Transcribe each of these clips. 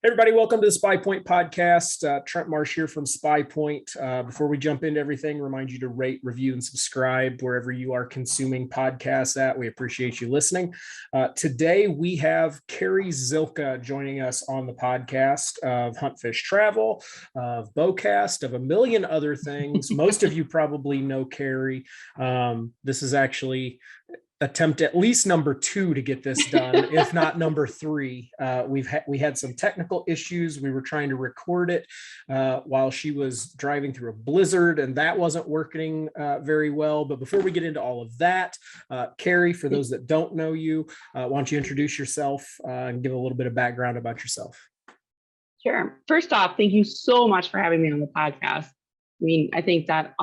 Everybody, welcome to the SPYPOINT Podcast. Trent Marsh here from SPYPOINT. Before we jump into everything, remind you to rate, review, and subscribe wherever you are consuming podcasts at. We appreciate you listening. Today, we have Carrie Zylka joining us on the podcast of HuntFishTravel, of Bowcast, of a million other things. Most of you probably know Carrie. This is actually attempt at least number 2 to get this done, if not number 3. We had some technical issues. We were trying to record it while she was driving through a blizzard, and that wasn't working very well. But before we get into all of that, Carrie, for those that don't know you, why don't you introduce yourself and give a little bit of background about yourself? Sure. First off, thank you so much for having me on the podcast. I mean, I think that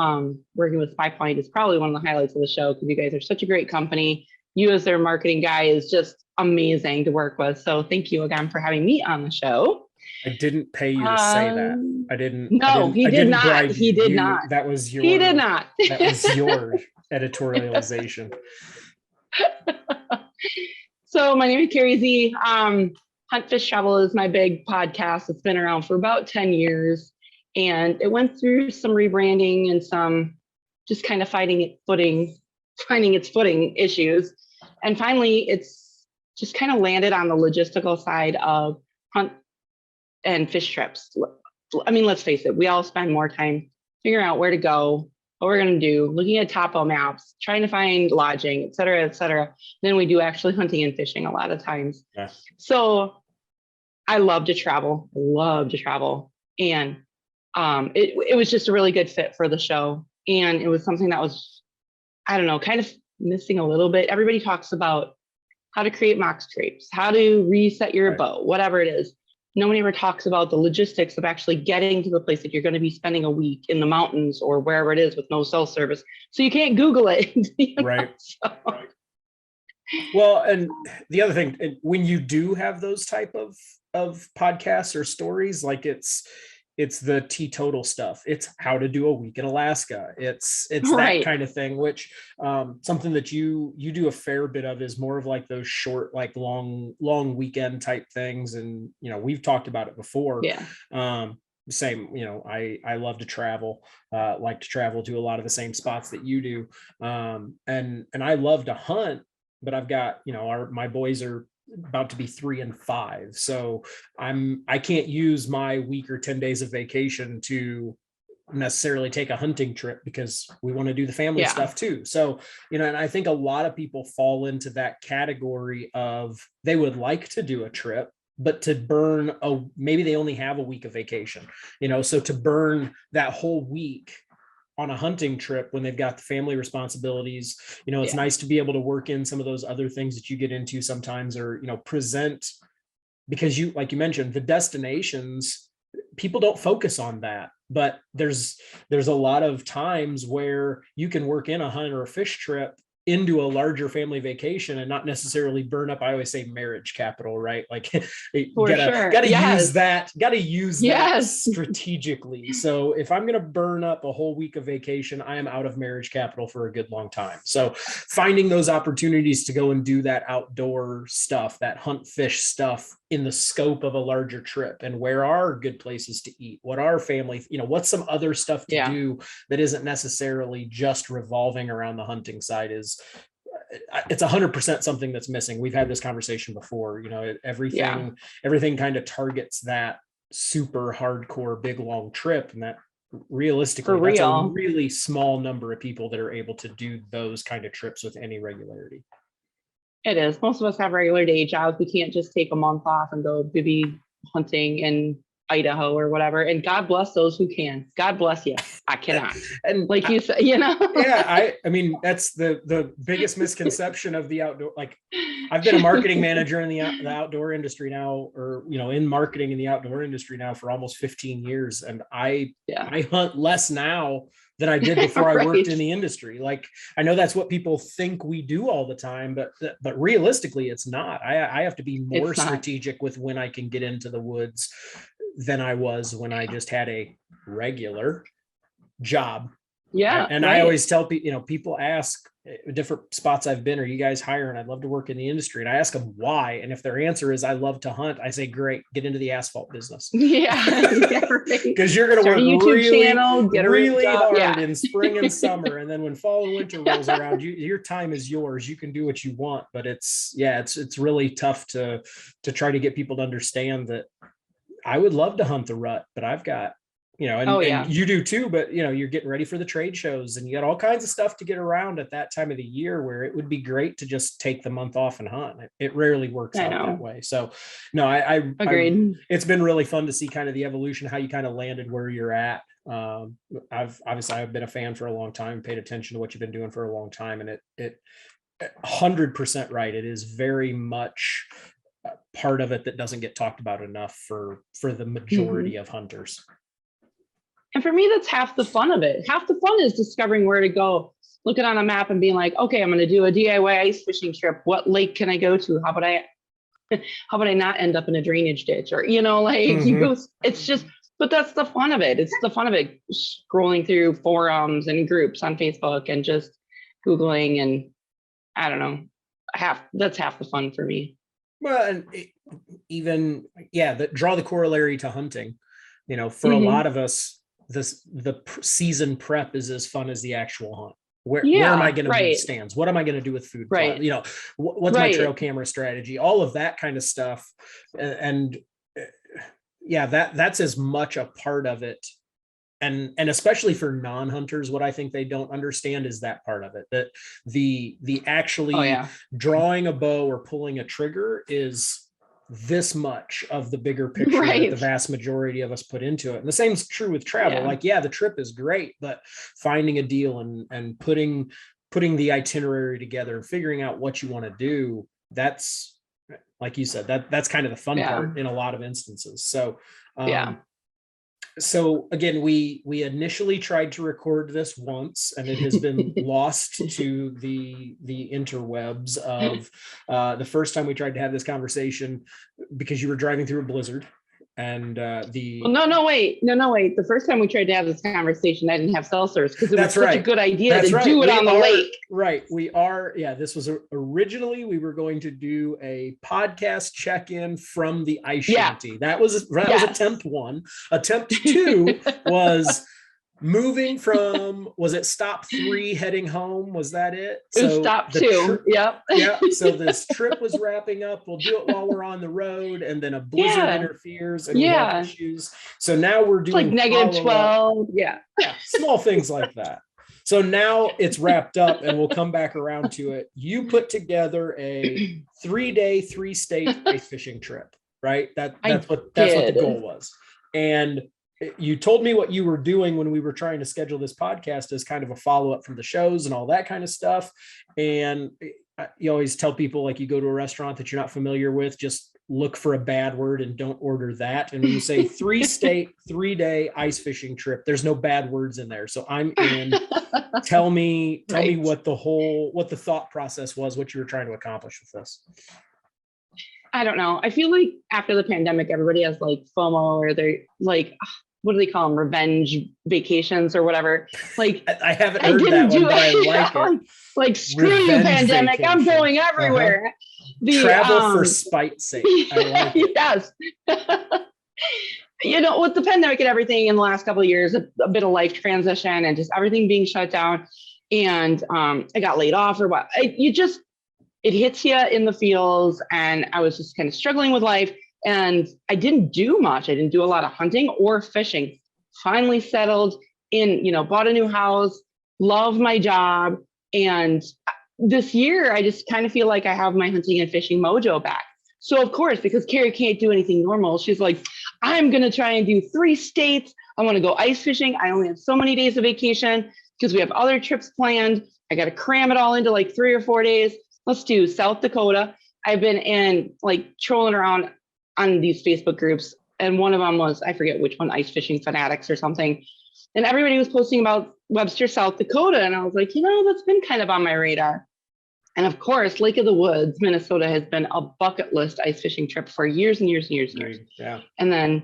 working with SPYPOINT is probably one of the highlights of the show because you guys are such a great company. You as their marketing guy is just amazing to work with. So thank you again for having me on the show. I didn't pay you to say that. I didn't. No, he did not. He did not. That was your. He did not. That was your editorialization. So my name is Carrie Z. HuntFishTravel is my big podcast. It's been around for about 10 years. And it went through some rebranding and some just kind of finding its footing issues. And finally, it's just kind of landed on the logistical side of hunt and fish trips. I mean, let's face it, we all spend more time figuring out where to go, what we're going to do, looking at topo maps, trying to find lodging, et cetera, than we do actually hunting and fishing a lot of times. Yeah. So I love to travel. And it was just a really good fit for the show. And it was something that was, I don't know, kind of missing a little bit. Everybody talks about how to create mock scrapes, how to reset your boat, whatever it is. Nobody ever talks about the logistics of actually getting to the place that you're going to be spending a week in the mountains or wherever it is with no cell service. So you can't Google it. Right. Well, and the other thing, when you do have those type of podcasts or stories, like it's the teetotal stuff. It's how to do a week in Alaska. It's right. That kind of thing, which something that you do a fair bit of is more of like those short, like long weekend type things. And, we've talked about it before. Yeah. Same, I love to travel, like to travel to a lot of the same spots that you do. And I love to hunt, but I've got, my boys are about to be 3 and 5. So I can't use my week or 10 days of vacation to necessarily take a hunting trip because we want to do the family stuff too. So, and I think a lot of people fall into that category of they would like to do a trip, but to burn maybe they only have a week of vacation, so to burn that whole week on a hunting trip when they've got the family responsibilities, it's nice to be able to work in some of those other things that you get into sometimes, or, present, because like you mentioned, the destinations, people don't focus on that, but there's a lot of times where you can work in a hunt or a fish trip into a larger family vacation and not necessarily burn up. I always say marriage capital, right? Like gotta use that strategically. So if I'm going to burn up a whole week of vacation, I am out of marriage capital for a good long time. So finding those opportunities to go and do that outdoor stuff, that hunt fish stuff in the scope of a larger trip, and where are good places to eat, what are family, what's some other stuff to do that isn't necessarily just revolving around the hunting side it's 100% something that's missing. We've had this conversation before, everything kind of targets that super hardcore, big, long trip. And that realistically, that's a really small number of people that are able to do those kind of trips with any regularity. It is. Most of us have regular day jobs. We can't just take a month off and go bibby hunting in Idaho or whatever. And God bless those who can. God bless you. I cannot. And like you said, Yeah, I mean, that's the biggest misconception of the outdoor. Like, I've been a marketing manager in the outdoor industry now, or, in marketing in the outdoor industry now for almost 15 years. And I hunt less now than I did before I worked in the industry. Like, I know that's what people think we do all the time, but realistically, it's not. I have to be more strategic with when I can get into the woods than I was when I just had a regular job. Yeah. And I always tell people, people ask, different spots I've been, are you guys hiring? I'd love to work in the industry. And I ask them why. And if their answer is I love to hunt, I say, great, get into the asphalt business. Yeah. Because you're going to work really hard in spring and summer. And then when fall and winter rolls around, your time is yours. You can do what you want, but it's really tough to try to get people to understand that I would love to hunt the rut, but I've got, and you do too, but you're getting ready for the trade shows and you got all kinds of stuff to get around at that time of the year where it would be great to just take the month off and hunt. It rarely works out that way. So no, I agreed. It's been really fun to see kind of the evolution, how you kind of landed where you're at. I've been a fan for a long time, paid attention to what you've been doing for a long time. And it 100% right. It is very much part of it that doesn't get talked about enough for the majority of hunters. And for me, that's half the fun of it. Half the fun is discovering where to go, looking on a map and being like, okay, I'm going to do a DIY ice fishing trip. What lake can I go to? How about I not end up in a drainage ditch? Or, you go, it's just, but that's the fun of it. It's the fun of it, scrolling through forums and groups on Facebook and just Googling, and I don't know, that's half the fun for me. Well, and draw the corollary to hunting, for a lot of us, the season prep is as fun as the actual hunt. Where am I going to move stands? What am I going to do with food? What's my trail camera strategy? All of that kind of stuff. And that's as much a part of it. And especially for non-hunters, what I think they don't understand is that part of it, that the actually drawing a bow or pulling a trigger is this much of the bigger picture that the vast majority of us put into it. And the same is true with travel. The trip is great, but finding a deal and putting the itinerary together and figuring out what you want to do, that's, like you said, that's kind of the fun part in a lot of instances. So, So again, we initially tried to record this once, and it has been lost to the interwebs of the first time we tried to have this conversation because you were driving through a blizzard. And no, wait. The first time we tried to have this conversation, I didn't have cell service because it was such a good idea to do it on the lake. Right. This was originally, we were going to do a podcast check-in from the ice shanty. That was attempt one. Attempt two was moving from, was it stop 3 heading home? Was that it? So stop 2. Yep. So this trip was wrapping up. We'll do it while we're on the road, and then a blizzard interferes and we have issues. So now we're doing like -12. Yeah. Small things like that. So now it's wrapped up, and we'll come back around to it. You put together a 3-day, 3-state ice fishing trip, right? That's what the goal was. And you told me what you were doing when we were trying to schedule this podcast as kind of a follow-up from the shows and all that kind of stuff. And you always tell people, like, you go to a restaurant that you're not familiar with, just look for a bad word and don't order that. And when you say 3-state, 3-day ice fishing trip, there's no bad words in there. So I'm in. Tell me what the thought process was, what you were trying to accomplish with this. I don't know. I feel like after the pandemic, everybody has like FOMO, or they're like, what do they call them? Revenge vacations or whatever. Like, I haven't heard that one, but I like it. Like, screw you, pandemic. Vacation. I'm going everywhere. Travel for spite's sake. I like it. Yes. With the pandemic and everything in the last couple of years, a bit of life transition and just everything being shut down. And I got laid off or what. It hits you in the feels, and I was just kind of struggling with life, and I didn't do much. I didn't do a lot of hunting or fishing. Finally settled in, bought a new house, love my job. And this year, I just kind of feel like I have my hunting and fishing mojo back. So of course, because Carrie can't do anything normal, she's like, I'm going to try and do 3 states. I want to go ice fishing. I only have so many days of vacation because we have other trips planned. I got to cram it all into like 3 or 4 days. Let's do South Dakota. I've been trolling around on these Facebook groups. And one of them was, I forget which one, Ice Fishing Fanatics or something. And everybody was posting about Webster, South Dakota. And I was like, that's been kind of on my radar. And of course, Lake of the Woods, Minnesota has been a bucket list ice fishing trip for years and years and years and years. Yeah. And then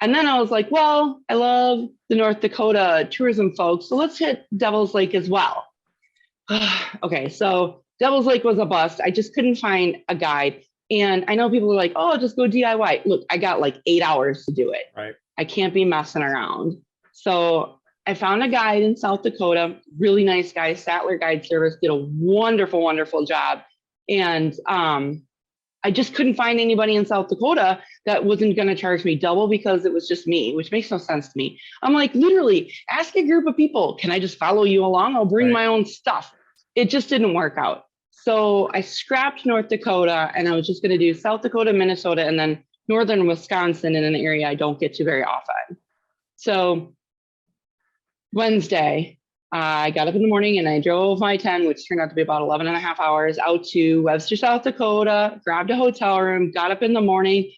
I was like, well, I love the North Dakota tourism folks. So let's hit Devil's Lake as well. Okay, so Devil's Lake was a bust. I just couldn't find a guide. And I know people are like, oh, just go DIY. Look, I got like 8 hours to do it. Right. I can't be messing around. So I found a guide in South Dakota, really nice guy, Sattler Guide Service, did a wonderful, wonderful job. And I just couldn't find anybody in South Dakota that wasn't going to charge me double because it was just me, which makes no sense to me. I'm like, literally, ask a group of people. Can I just follow you along? I'll bring my own stuff. It just didn't work out. So I scrapped North Dakota and I was just going to do South Dakota, Minnesota, and then northern Wisconsin in an area I don't get to very often. So Wednesday, I got up in the morning and I drove my 10, which turned out to be about 11 and a half hours, out to Webster, South Dakota, grabbed a hotel room, got up in the morning.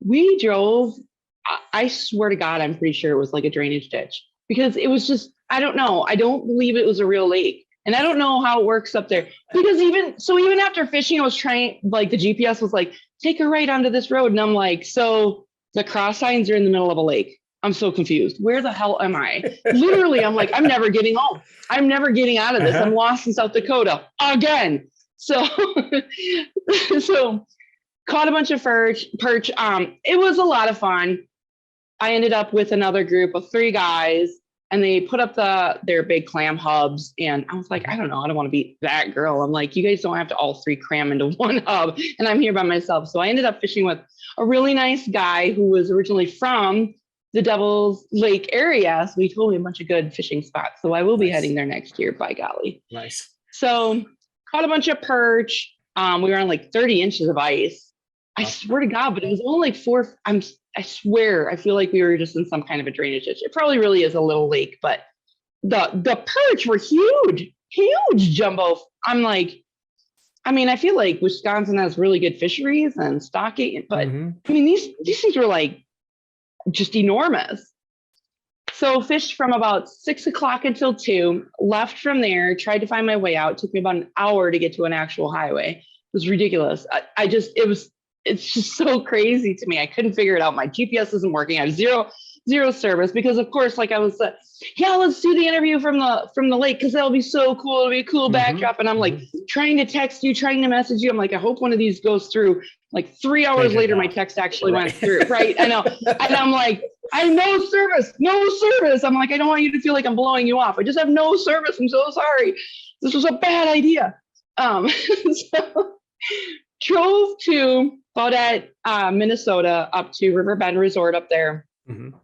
We drove, I swear to God, I'm pretty sure it was like a drainage ditch because it was just, I don't know. I don't believe it was a real lake. And I don't know how it works up there because even after fishing, I was trying, like the GPS was like, take a right onto this road. And I'm like, so the cross signs are in the middle of a lake. I'm so confused. Where the hell am I? Literally, I'm like, I'm never getting home. I'm never getting out of this. I'm lost in South Dakota again. So, so caught a bunch of perch. It was a lot of fun. I ended up with another group of 3 guys and they put up their big clam hubs. And I was like, I don't know. I don't want to be that girl. I'm like, you guys don't have to all 3 cram into one hub. And I'm here by myself. So I ended up fishing with a really nice guy who was originally from the Devil's Lake area. So he told me a bunch of good fishing spots. So I will be heading there next year, by golly. Nice. So caught a bunch of perch. We were on like 30 inches of ice. I swear to God, but it was only like 4. I swear, I feel like we were just in some kind of a drainage ditch. It probably really is a little lake, but the perch were huge jumbo. I'm like, I mean, I feel like Wisconsin has really good fisheries and stocking, but I mean, these things were like just enormous. So fished from about 6 o'clock until 2, left from there, tried to find my way out. It took me about an hour to get to an actual highway. It was ridiculous. It's just so crazy to me. I couldn't figure it out. My GPS isn't working. I have zero service because of course, like I was, let's do the interview from the lake because that'll be so cool. It'll be a cool backdrop. And I'm like trying to text you, trying to message you. I'm like, I hope one of these goes through. Like 3 hours later, my text actually went through. Right. I know. And I'm like, I have no service. I'm like, I don't want you to feel like I'm blowing you off. I just have no service. I'm so sorry. This was a bad idea. So drove to about at Minnesota up to Riverbend Resort up there,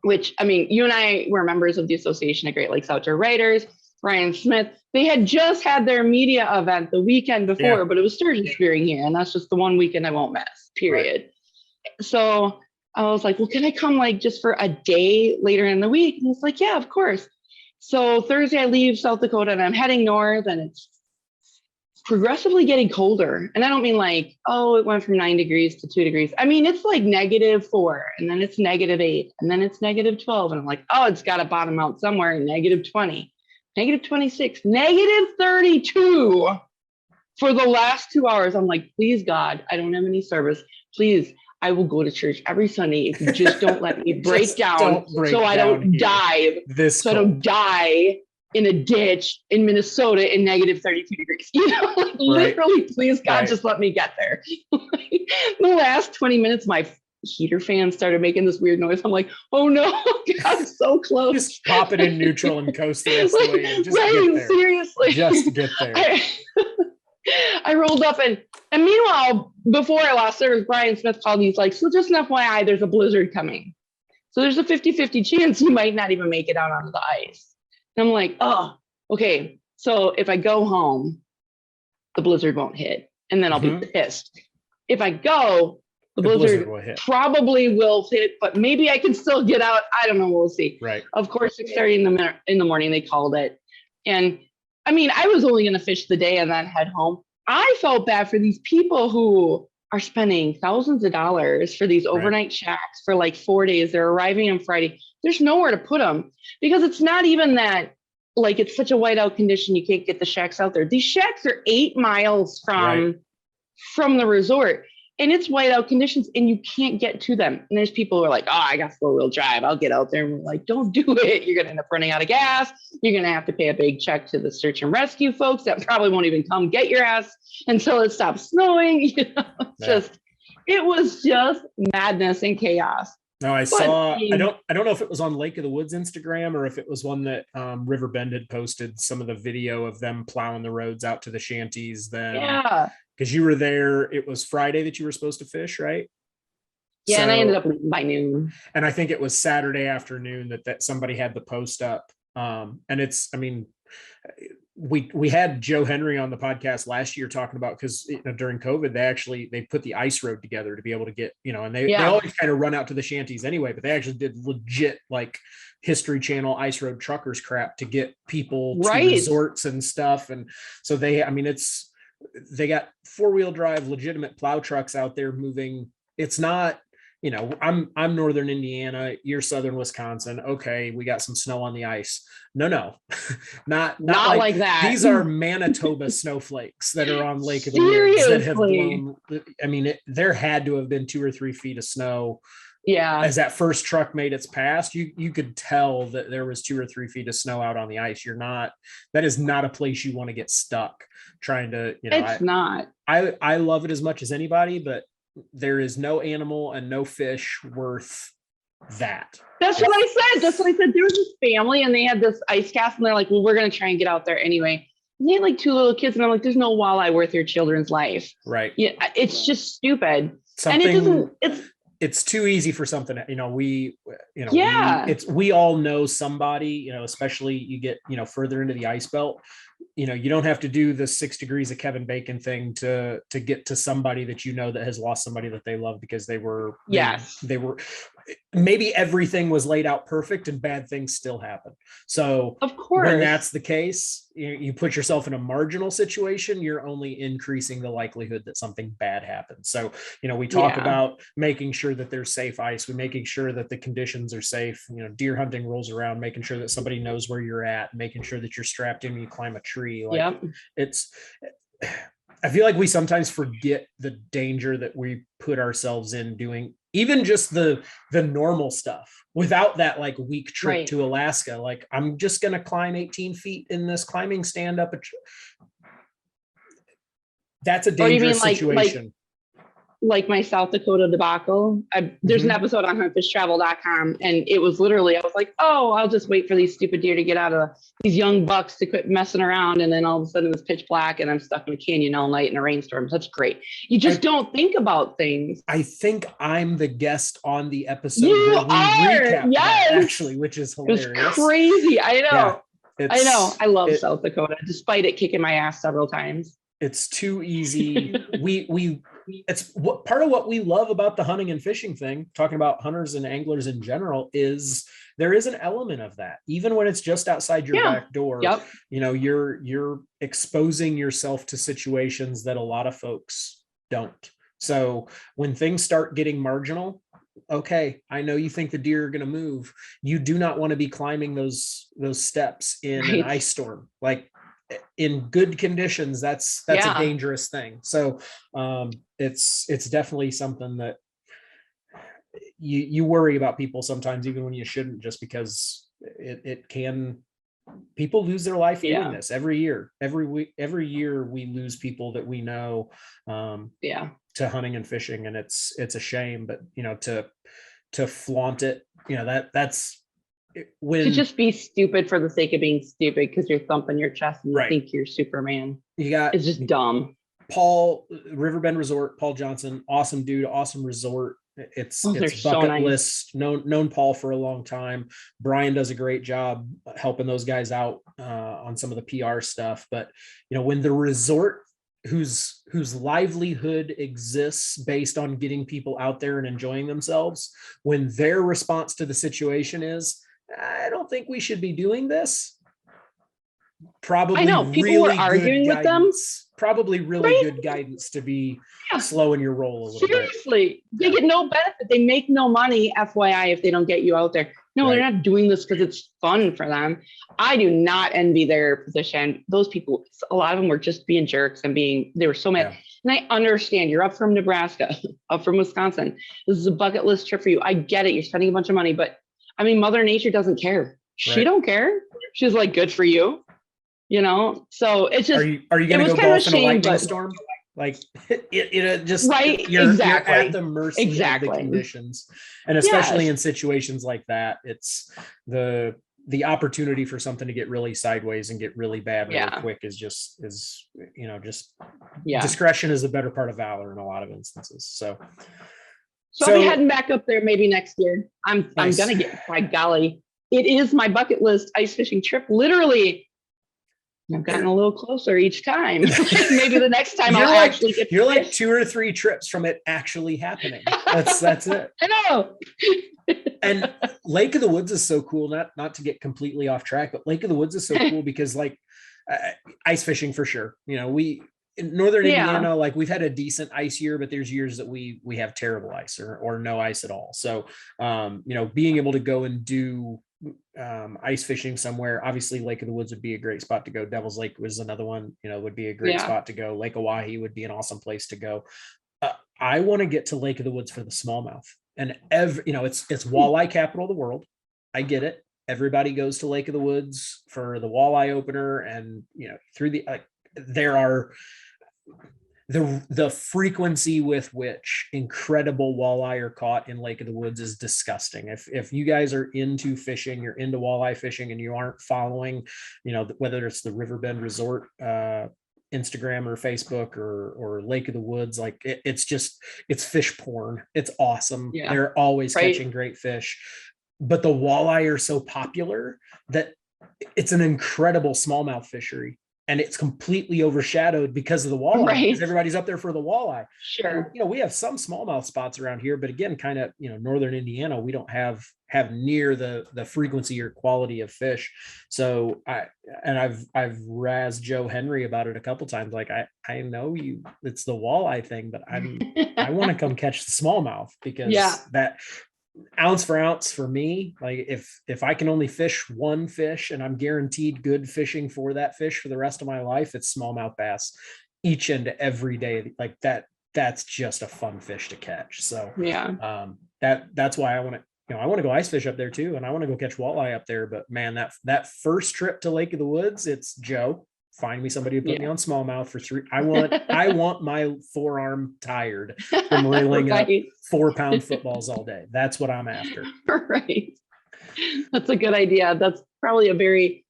which, I mean, you and I were members of the Association of Great Lakes Outdoor Writers, Brian Smith. They had just had their media event the weekend before, but it was sturgeon spearing here. And that's just the one weekend I won't miss, period. Right. So I was like, well, can I come like just for a day later in the week? And he's like, yeah, of course. So Thursday I leave South Dakota and I'm heading north and it's progressively getting colder. And I don't mean like, oh, it went from 9 degrees to 2 degrees. I mean, it's like -4 and then it's -8 and then it's -12. And I'm like, oh, it's got to bottom out somewhere in -20, -26, -32 for the last 2 hours. I'm like, please, God, I don't have any service. Please, I will go to church every Sunday if you just don't let me break down so I don't die. So I don't die in a ditch in Minnesota in -32 degrees. You know, like literally, please, God, just let me get there. The last 20 minutes, my heater fan started making this weird noise. I'm like, oh no, God, I'm so close. Just pop it in neutral and coast the rest of the way. Just get there. Seriously. Just get there. I rolled up and meanwhile, before I lost service, Brian Smith called me. He's like, so just an FYI, there's a blizzard coming. So there's a 50-50 chance you might not even make it out onto the ice. And I'm like, oh, okay. So if I go home, the blizzard won't hit. And then I'll be pissed. If I go, the blizzard will hit. Probably will hit, but maybe I can still get out. I don't know. We'll see. Right. Of course, 6:30 in the morning, they called it. And I mean, I was only going to fish the day and then head home. I felt bad for these people who are spending thousands of dollars for these overnight shacks for like 4 days. They're arriving on Friday. There's nowhere to put them because it's not even that like it's such a whiteout condition. You can't get the shacks out there. These shacks are 8 miles from the resort. and it's whiteout conditions and you can't get to them. And there's people who are like, oh, I got 4-wheel drive, I'll get out there. And we're like, don't do it. You're going to end up running out of gas. You're going to have to pay a big check to the search and rescue folks that probably won't even come get your ass until it stops snowing. It was just madness and chaos. No, I saw, I don't know if it was on Lake of the Woods Instagram or if it was one that River Bend had posted some of the video of them plowing the roads out to the shanties then. Yeah. Because you were there, it was Friday that you were supposed to fish, right? Yeah, and I ended up leaving by noon. And I think it was Saturday afternoon that somebody had the post up. And it's, I mean, we had Joe Henry on the podcast last year talking about, because during COVID, they put the ice road together to be able to get, and they always kind of run out to the shanties anyway, but they actually did legit like History Channel ice road truckers crap to get people to resorts and stuff. And so they got 4-wheel drive legitimate plow trucks out there moving. It's not, I'm northern Indiana, you're southern Wisconsin. Okay, we got some snow on the ice. No, not like that. These are Manitoba snowflakes that are on Lake of the Woods that have blown. I mean, there had to have been 2 or 3 feet of snow. Yeah. As that first truck made its pass, you could tell that there was 2 or 3 feet of snow out on the ice. That is not a place you want to get stuck trying to, it's not. I love it as much as anybody, but there is no animal and no fish worth that. That's what I said. There was this family and they had this ice cast and they're like, well, we're going to try and get out there anyway. And they had like 2 little kids and I'm like, there's no walleye worth your children's life. Right. Yeah. It's just stupid. It's too easy for something, we all know somebody, especially you get, further into the ice belt, you don't have to do the 6 degrees of Kevin Bacon thing to get to somebody that, that has lost somebody that they love because they were maybe everything was laid out perfect and bad things still happen. So of course, when that's the case, you put yourself in a marginal situation, you're only increasing the likelihood that something bad happens. So, we talk about making sure that there's safe ice, we're making sure that the conditions are safe, deer hunting rolls around, making sure that somebody knows where you're at, making sure that you're strapped in when you climb a tree. I feel like we sometimes forget the danger that we put ourselves in doing even just the normal stuff without that like week trip to Alaska. Like, I'm just going to climb 18 feet in this climbing stand up. That's a dangerous situation. Like my South Dakota debacle. There's an episode on HuntFishTravel.com, and it was literally, I was like, oh, I'll just wait for these stupid deer to get out of these young bucks to quit messing around. And then all of a sudden it's pitch black and I'm stuck in a canyon all night in a rainstorm. That's great. You just don't think about things. I think I'm the guest on the episode where we recap that, actually, which is hilarious. It was crazy. I know. Yeah, I love South Dakota, despite it kicking my ass several times. It's too easy. It's what part of what we love about the hunting and fishing thing, talking about hunters and anglers in general, is there is an element of that. Even when it's just outside your back door, you're exposing yourself to situations that a lot of folks don't. So when things start getting marginal, okay, I know you think the deer are going to move. You do not want to be climbing those steps in an ice storm. Like, in good conditions, that's a dangerous thing. So it's definitely something that you worry about people sometimes, even when you shouldn't, just because it can, people lose their life doing this every year. Every year we lose people that we know to hunting and fishing, and it's a shame. But to flaunt it, that's to just be stupid for the sake of being stupid because you're thumping your chest and you think you're Superman. It's just dumb. Paul, Riverbend Resort, Paul Johnson, awesome dude, awesome resort. It's bucket list. Known Paul for a long time. Brian does a great job helping those guys out on some of the PR stuff. But when the resort whose livelihood exists based on getting people out there and enjoying themselves, when their response to the situation is, I don't think we should be doing this. Probably, I know people really were arguing with them. Probably really good guidance to be slowing your roll a little bit. Seriously, they get no benefit. They make no money, FYI, if they don't get you out there. No, they're not doing this because it's fun for them. I do not envy their position. Those people, a lot of them were just being jerks and they were so mad. And I understand you're up from Nebraska, up from Wisconsin. This is a bucket list trip for you. I get it. You're spending a bunch of money, but I mean, Mother Nature doesn't care. She don't care. She's like, good for you. So it's just, are you going to go golf in a lightning storm? Like just right. You're exactly. at the mercy of the conditions. And especially in situations like that, it's the opportunity for something to get really sideways and get really bad really quick is discretion is a better part of valor in a lot of instances. So I'll be heading back up there maybe next year. I'm gonna get, by golly, it is my bucket list ice fishing trip. Literally, I've gotten a little closer each time. Maybe the next time I'll actually get. You're like 2 or 3 trips from it actually happening. That's it. I know. And Lake of the Woods is so cool. Not to get completely off track, but Lake of the Woods is so cool because like ice fishing for sure. We in northern Indiana, like we've had a decent ice year, but there's years that we have terrible ice or no ice at all. So being able to go and do ice fishing somewhere, obviously Lake of the Woods would be a great spot to go. Devil's Lake was another one, would be a great spot to go. Lake Oahe would be an awesome place to go. I want to get to Lake of the Woods for the smallmouth. And it's walleye capital of the world. I get it. Everybody goes to Lake of the Woods for the walleye opener, and through there are the frequency with which incredible walleye are caught in Lake of the Woods is disgusting. If you guys are into fishing, you're into walleye fishing, and you aren't following, whether it's the Riverbend Resort Instagram or Facebook or Lake of the Woods, like it's fish porn. It's awesome. They're always catching great fish, but the walleye are so popular that it's an incredible smallmouth fishery, and it's completely overshadowed because of the walleye, because everybody's up there for the walleye. Sure. And, we have some smallmouth spots around here, but again, kind of, northern Indiana, we don't have near the frequency or quality of fish. So I've razzed Joe Henry about it a couple times. Like, I know it's the walleye thing, but I want to come catch the smallmouth, because that ounce for ounce for me, like if I can only fish one fish and I'm guaranteed good fishing for that fish for the rest of my life, it's smallmouth bass each and every day. Like that's just a fun fish to catch. So that's why I want to go ice fish up there too, and I want to go catch walleye up there. But man, that first trip to Lake of the Woods, it's Joe, find me somebody to put me on smallmouth for 3. I want my forearm tired from reeling up 4-pound footballs all day. That's what I'm after. Right. That's a good idea. That's probably a big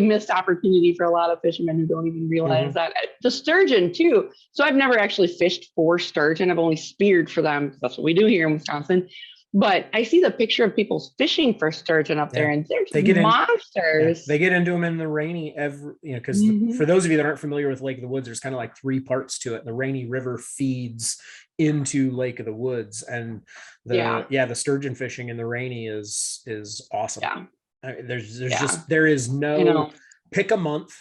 missed opportunity for a lot of fishermen who don't even realize that. The sturgeon too. So I've never actually fished for sturgeon. I've only speared for them. That's what we do here in Wisconsin. But I see the picture of people fishing for sturgeon up there, and they get monsters. They get into them in the Rainy because for those of you that aren't familiar with Lake of the Woods, there's kind of like 3 parts to it. The Rainy River feeds into Lake of the Woods, and the sturgeon fishing in the Rainy is awesome. Yeah. I mean, there is no pick a month,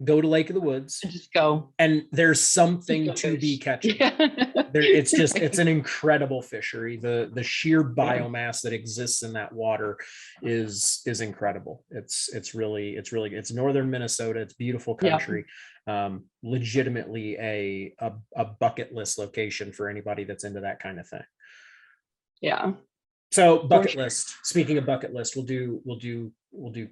go to Lake of the Woods, just go, and there's something to be catching. It's an incredible fishery. The sheer biomass that exists in that water is incredible. It's really good. It's northern Minnesota. It's beautiful country. Legitimately a bucket list location for anybody that's into that kind of thing. Yeah. So bucket list. Speaking of bucket list, we'll do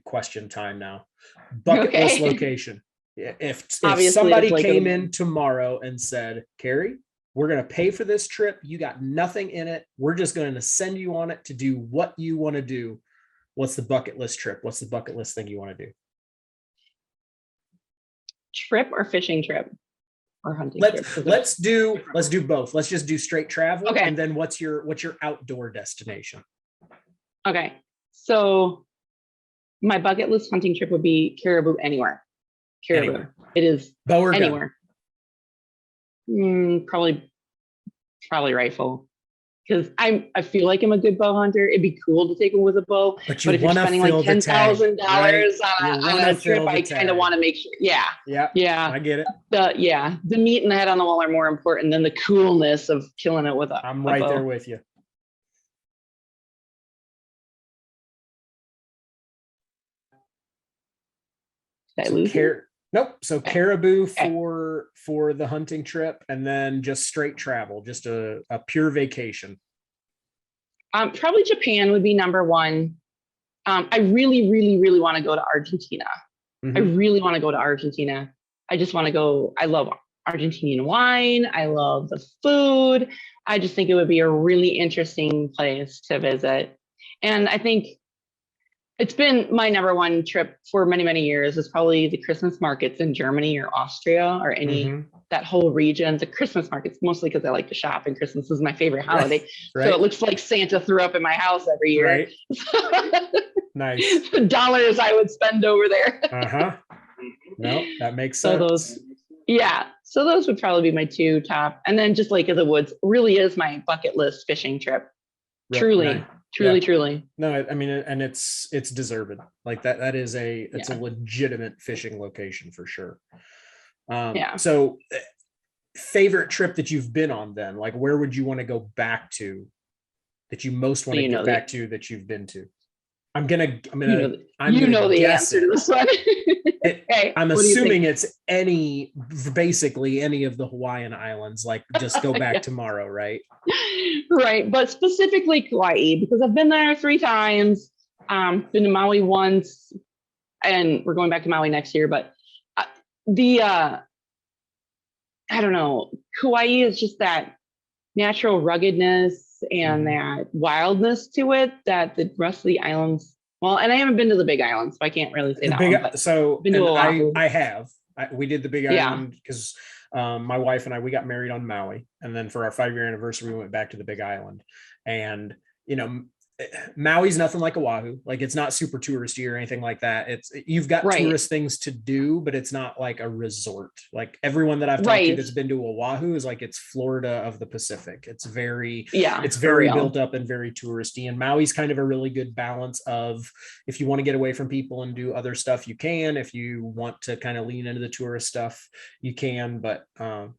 question time now. Bucket list location. If somebody came in tomorrow and said, Carrie, we're going to pay for this trip. You got nothing in it. We're just going to send you on it to do what you want to do. What's the bucket list trip? What's the bucket list thing you want to do? Trip or fishing trip or hunting trip? Let's do both. Let's just do straight travel. Okay. And then what's your outdoor destination? Okay. So my bucket list hunting trip would be caribou anywhere. Anywhere. It is bow or anywhere. Probably rifle, because I feel like I'm a good bow hunter. It'd be cool to take them with a bow, but if you're spending like $10,000 on a trip, I kind of want to make sure. Yeah, I get it. The meat and the head on the wall are more important than the coolness of killing it with a. I'm right there with you. Did I lose it? Nope. So caribou for for the hunting trip, and then just straight travel, just a pure vacation? Probably Japan would be number one. I really, really, really want to go to Argentina. I really want to go to Argentina. I just want to go. I love Argentinian wine. I love the food. I just think it would be a really interesting place to visit. And I think it's been my number one trip for many, many years. Is probably the Christmas markets in Germany or Austria or that whole region. The Christmas markets, mostly because I like to shop and Christmas is my favorite holiday. Right. So it looks like Santa threw up in my house every year. Right. Nice. The dollars I would spend over there. No, that makes sense. So those would probably be my two top. And then just Lake of the Woods really is my bucket list fishing trip. Truly. No, I mean, and it's deserved. Like that is a legitimate fishing location for sure. So favorite trip that you've been on then, like where would you want to go back to that you most want to get back to that you've been to? I'm gonna the answer to this one. I'm assuming it's basically any of the Hawaiian islands, like just go back tomorrow, right? Right. But specifically Kauai, because I've been there 3 times, been to Maui once, and we're going back to Maui next year. But I don't know, Kauai is just that natural ruggedness and that wildness to it that the rest of the islands, well, and I haven't been to the Big Island, so I can't really say we did the Big Island because my wife and I, we got married on Maui, and then for our 5-year anniversary we went back to the Big Island. And Maui's nothing like Oahu. Like it's not super touristy or anything like that. You've got tourist things to do, but it's not like a resort. Like everyone that I've talked to that's been to Oahu is like, it's Florida of the Pacific. It's very built up and very touristy. And Maui's kind of a really good balance of, if you want to get away from people and do other stuff, you can. If you want to kind of lean into the tourist stuff, you can. But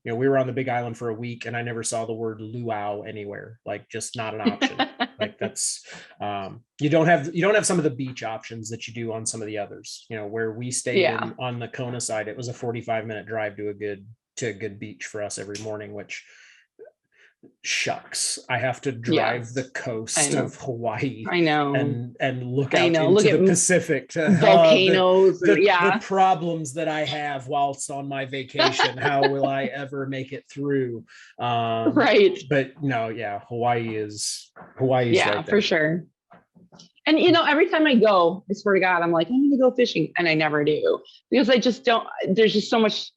we were on the Big Island for a week and I never saw the word luau anywhere. Like just not an option. Like that's you don't have some of the beach options that you do on some of the others. Where we stayed on the Kona side, it was a 45-minute drive to a good beach for us every morning, which shucks, I have to drive the coast of Hawaii. I know. And look out into the Pacific to volcanoes. The problems that I have whilst on my vacation. How will I ever make it through? Right. But no, Hawaii is right there. For sure. And every time I go, I swear to God, I'm like, I need to go fishing, and I never do, because I just don't. There's just so much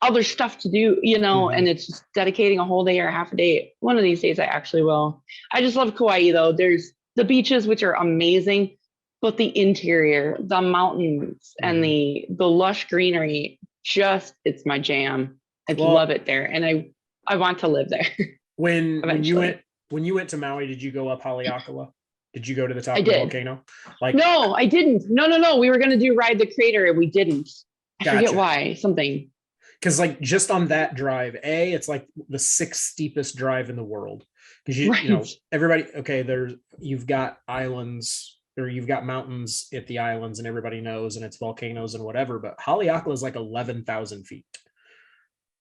other stuff to do, and it's just dedicating a whole day or half a day. One of these days I actually will. I just love Kauai though. There's the beaches, which are amazing, but the interior, the mountains and the lush greenery, it's my jam. I love it there. And I want to live there. When you went to Maui, did you go up Haleakala? Did you go to the top of the volcano? No, I didn't. No. We were going to ride the crater and we didn't. I forget why, something. Because just on that drive, it's like the 6th steepest drive in the world. Because everybody, you've got islands or you've got mountains at the islands, and everybody knows, and it's volcanoes and whatever. But Haleakala is like 11,000 feet.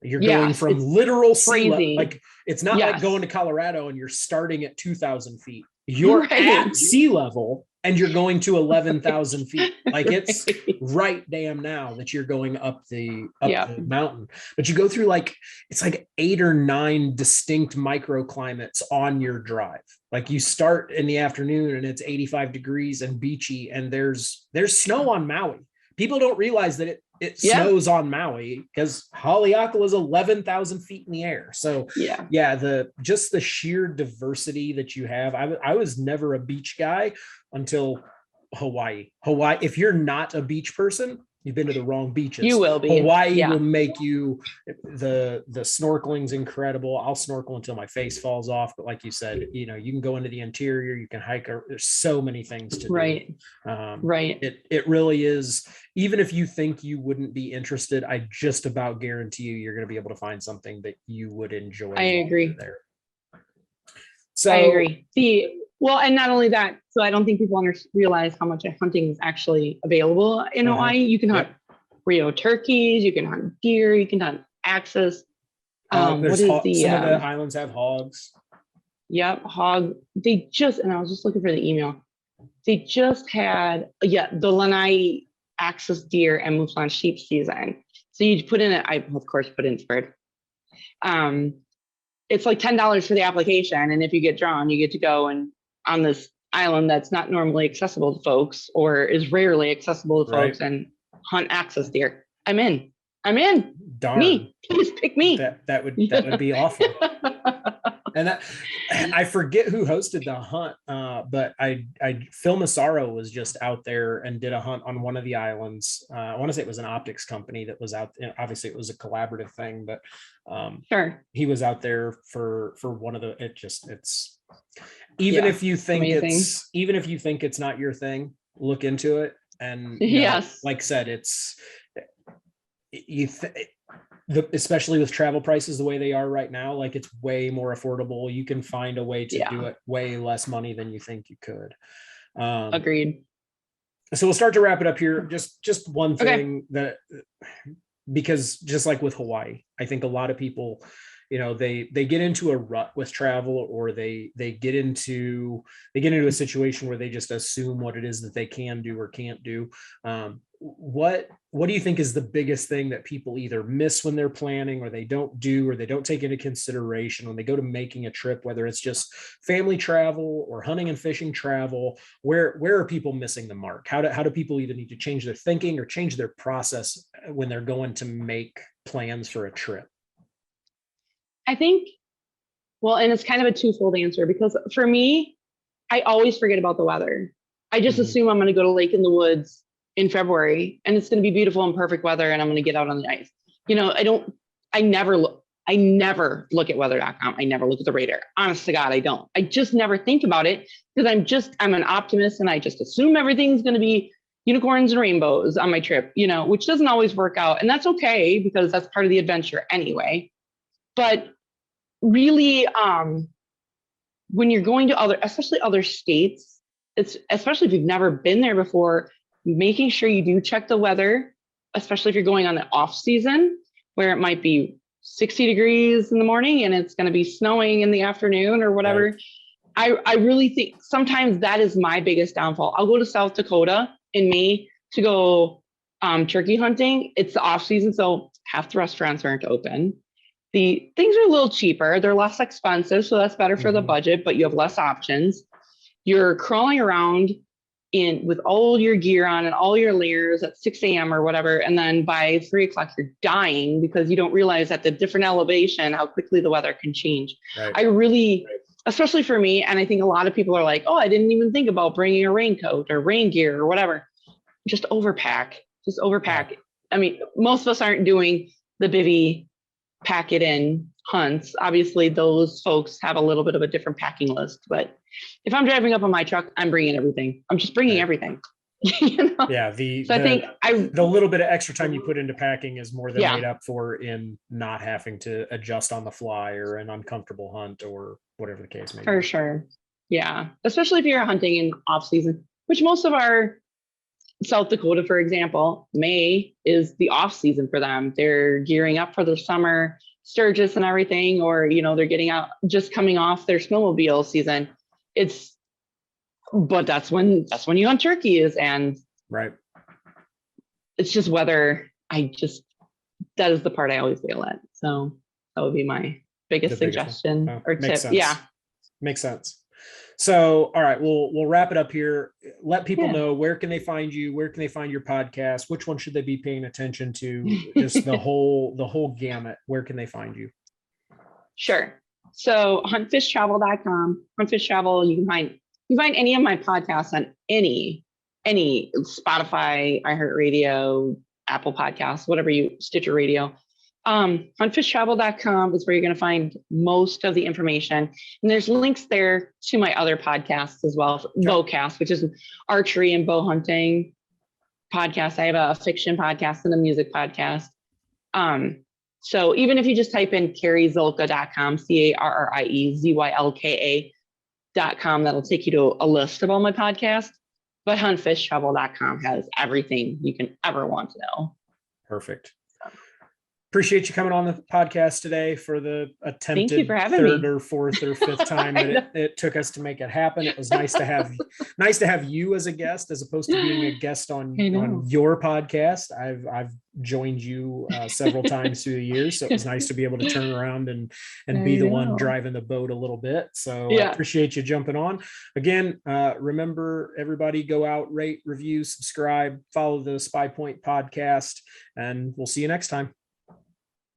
You're going from literal sea level. Like it's not like going to Colorado and you're starting at 2,000 feet. You're at sea level and you're going to 11,000 feet. Like it's right damn now that you're going up the mountain. But you go through it's like 8 or 9 distinct microclimates on your drive. Like you start in the afternoon and it's 85 degrees and beachy, and there's snow on Maui. People don't realize that it snows on Maui because Haleakala is 11,000 feet in the air. So the sheer diversity that you have. I was never a beach guy until Hawaii. If you're not a beach person, you've been to the wrong beaches. You will be. Hawaii will make you. The snorkeling's incredible. I'll snorkel until my face falls off. But like you said, you can go into the interior. You can hike. There's so many things to do. Right. It really is. Even if you think you wouldn't be interested, I just about guarantee you're going to be able to find something that you would enjoy. I agree. There. So I agree. Well, and not only that, so I don't think people realize how much hunting is actually available in Hawaii. You can hunt Rio turkeys, you can hunt deer, you can hunt access. Some What is of the the islands have hogs. Yep, hog. And I was just looking for the email. They just had the Lanai access deer and mouflon sheep season. So you put in I of course put in bird. It's like $10 for the application, and if you get drawn, you get to go and on this island that's not normally accessible to folks or is rarely accessible to folks and hunt access deer. I'm in. Darn. Me, please pick me. That would be awful. And I forget who hosted the hunt, but Phil Massaro was just out there and did a hunt on one of the islands. I want to say it was an optics company that was out. Obviously, it was a collaborative thing, but sure, he was out there for one of the. It's even if you think it's not your thing, look into it. And like I said, it's especially with travel prices the way they are right now, like it's way more affordable. You can find a way to do it way less money than you think you could. Agreed. So we'll start to wrap it up here. Just one thing that, because just like with Hawaii, I think a lot of people, they get into a rut with travel, or they get into a situation where they just assume what it is that they can do or can't do. What do you think is the biggest thing that people either miss when they're planning, or they don't do, or they don't take into consideration when they go to making a trip, whether it's just family travel or hunting and fishing travel? Where are people missing the mark? How do people either need to change their thinking or change their process when they're going to make plans for a trip? I think, and it's kind of a twofold answer, because for me, I always forget about the weather. I just assume I'm going to go to Lake in the Woods in February and it's going to be beautiful and perfect weather and I'm going to get out on the ice. I never look at weather.com. I never look at the radar. Honest to God, I don't. I just never think about it because I'm an optimist and I just assume everything's going to be unicorns and rainbows on my trip, which doesn't always work out. And that's okay because that's part of the adventure anyway. But really, when you're going to especially other states, especially if you've never been there before, making sure you do check the weather, especially if you're going on the off season where it might be 60 degrees in the morning and it's going to be snowing in the afternoon or whatever. Right. I really think sometimes that is my biggest downfall. I'll go to South Dakota in May to go turkey hunting. It's the off season, so half the restaurants aren't open. The things are a little cheaper. They're less expensive, so that's better for the budget, but you have less options. You're crawling around with all your gear on and all your layers at 6 a.m. or whatever. And then by 3 o'clock, you're dying because you don't realize at the different elevation, how quickly the weather can change. Right. Especially for me, and I think a lot of people are like, oh, I didn't even think about bringing a raincoat or rain gear or whatever. Just overpack. Yeah. I mean, most of us aren't doing the bivvy pack it in hunts. Obviously, those folks have a little bit of a different packing list, but if I'm driving up on my truck, I'm bringing everything. I'm just bringing everything. Yeah. The little bit of extra time you put into packing is more than made up for in not having to adjust on the fly or an uncomfortable hunt or whatever the case may be. For sure. Yeah. Especially if you're hunting in off season, which most of our South Dakota, for example, May is the off season for them. They're gearing up for the summer Sturgis and everything, or, they're getting out, just coming off their snowmobile season. But that's when you hunt turkeys, and right. It's just weather. That is the part I always fail at. So that would be my biggest suggestion or tip. Sense. Yeah. Makes sense. So, all right, we'll wrap it up here. Let people know, where can they find you? Where can they find your podcast? Which one should they be paying attention to? Just the whole gamut. Where can they find you? Sure. So HuntFishTravel.com. HuntFishTravel, you can find any of my podcasts on any Spotify, iHeartRadio, Apple Podcasts, whatever Stitcher Radio. HuntFishTravel.com is where you're going to find most of the information. And there's links there to my other podcasts as well. Bowcast, which is archery and bow hunting podcast. I have a fiction podcast and a music podcast. So even if you just type in CarrieZylka.com, CarrieZylka.com, that'll take you to a list of all my podcasts. But HuntFishTravel.com has everything you can ever want to know. Perfect. appreciate you coming on the podcast today for the attempted third or fourth or fifth time that it took us to make it happen. It was nice to have you as a guest as opposed to being a guest on your podcast. I've joined you several times through the years, so it was nice to be able to turn around and be the one driving the boat a little bit. So I appreciate you jumping on. Again, remember, everybody, go out, rate, review, subscribe, follow the SPYPOINT podcast, and we'll see you next time.